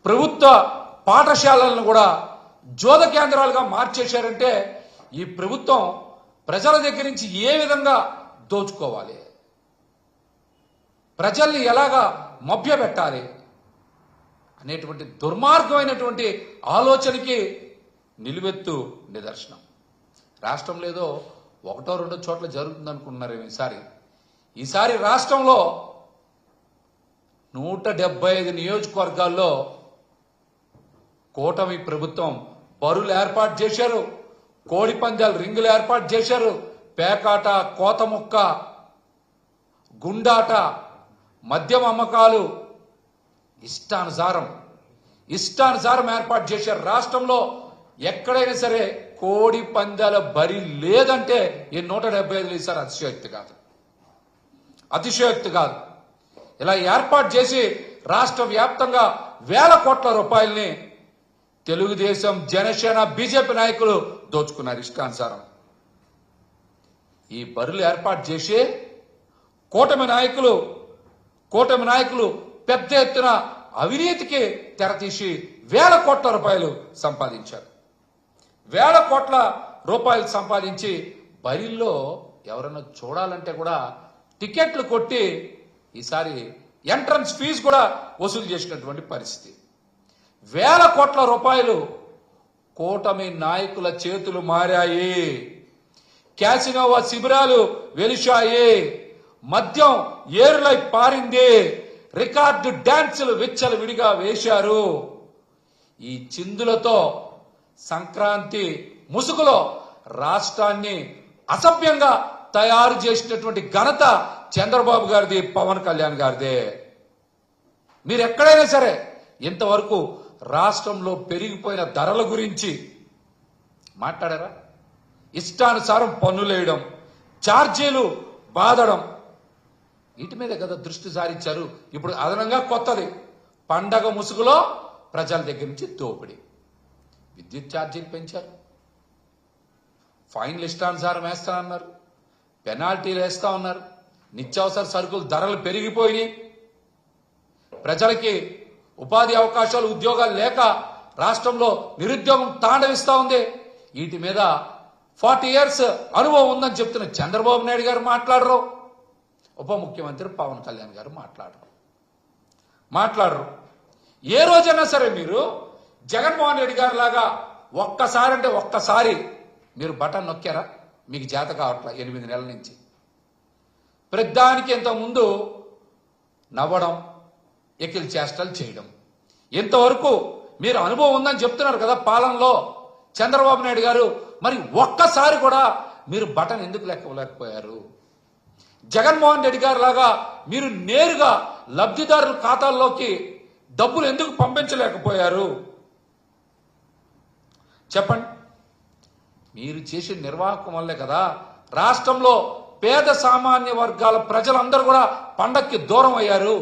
ప్రభుత్వ పాఠశాలలను కూడా జోద కేంద్రాలుగా మార్చేశారంటే ఈ ప్రభుత్వం ప్రజల దగ్గర నుంచి ఏ విధంగా దోచుకోవాలి, ప్రజల్ని ఎలాగా మభ్యపెట్టాలి అనేటువంటి దుర్మార్గమైనటువంటి ఆలోచనకి నిలువెత్తు నిదర్శనం. రాష్ట్రంలో ఏదో ఒకటో రెండో చోట్ల జరుగుతుంది అనుకుంటున్నారు. ఈసారి రాష్ట్రంలో 175 నియోజకవర్గాల్లో కూటమి ప్రభుత్వం బరులు ఏర్పాటు చేశారు, కోడి పందాలు రింగులు ఏర్పాటు చేశారు, పేకాట, కోతముక్క, గుండాట, మద్యం అమ్మకాలు ఇష్టానుసారం ఏర్పాటు చేశారు. రాష్ట్రంలో ఎక్కడైనా సరే కోడి పందాల బరి లేదంటే ఈ 175 ఈసారి అతిశయోక్తి కాదు. ఇలా ఏర్పాటు చేసి రాష్ట్ర వ్యాప్తంగా వేల కోట్ల రూపాయల్ని తెలుగుదేశం, జనసేన, బీజేపీ నాయకులు దోచుకున్నారు ఇష్టానుసారం. ఈ బరులు ఏర్పాటు చేసి కూటమి నాయకులు పెద్ద ఎత్తున అవినీతికి తెరతీసి వేల కోట్ల రూపాయలు సంపాదించారు. వేల కోట్ల రూపాయలు సంపాదించి బరిల్లో ఎవరన్నా చూడాలంటే కూడా టికెట్లు కొట్టి ఈసారి ఎంట్రన్స్ ఫీజు కూడా వసూలు చేసినటువంటి పరిస్థితి. వేల కోట్ల రూపాయలు కూటమి నాయకుల చేతులు మారాయి. క్యాసినోవా శిబిరాలు వెలిశాయి, మద్యం ఏరులై పారింది, రికార్డు డాన్సులు విచ్చలవిడిగా వేశారు. ఈ చిందులతో సంక్రాంతి ముసుగులో రాష్ట్రాన్ని అసభ్యంగా తయారు చేసినటువంటి ఘనత చంద్రబాబు గారిది, పవన్ కళ్యాణ్ గారిదే. మీరు ఎక్కడైనా సరే ఇంతవరకు రాష్ట్రంలో పెరిగిపోయిన ధరల గురించి మాట్లాడారా? ఇష్టానుసారం పన్నులేయడం, ఛార్జీలు బాధడం, వీటి మీద కదా దృష్టి సారించారు. ఇప్పుడు అదనంగా కొత్తది పండగ ముసుగులో ప్రజల దగ్గర నుంచి దోపిడీ. విద్యుత్ ఛార్జీలు పెంచారు, ఫైన్లు ఇష్టానుసారం వేస్తానన్నారు, పెనాల్టీలు వేస్తా ఉన్నారు, నిత్యావసర సరుకులు ధరలు పెరిగిపోయి ప్రజలకి ఉపాధి అవకాశాలు, ఉద్యోగాలు లేక రాష్ట్రంలో నిరుద్యోగం తాండవిస్తా ఉంది. వీటి మీద 40 years అనుభవం ఉందని చెప్తున్న చంద్రబాబు నాయుడు గారు మాట్లాడరు, ఉప ముఖ్యమంత్రి పవన్ కళ్యాణ్ గారు మాట్లాడరు. ఏ రోజైనా సరే మీరు జగన్మోహన్ రెడ్డి గారి లాగా ఒక్కసారి మీరు బటన్ నొక్కారా? మీకు చేత కావట్లా 8 నెలల నుంచి. ప్రతిదానికి ఇంతకుముందు నవ్వడం, ఎకిల్ చేష్టలు చేయడం. ఇంతవరకు మీరు అనుభవం ఉందని చెప్తున్నారు కదా పాలనలో చంద్రబాబు నాయుడు గారు, మరి ఒక్కసారి కూడా మీరు బటన్ ఎందుకు లెక్కలేకపోయారు? జగన్మోహన్ రెడ్డి గారి లాగా మీరు నేరుగా లబ్ధిదారుల ఖాతాల్లోకి డబ్బులు ఎందుకు పంపించలేకపోయారు? చెప్పండి. మీరు చేసిన నిర్వాహకం వల్లే కదా రాష్ట్రంలో పేద సామాన్య వర్గాల ప్రజలందరూ కూడా పండక్కి దూరం అయ్యారు.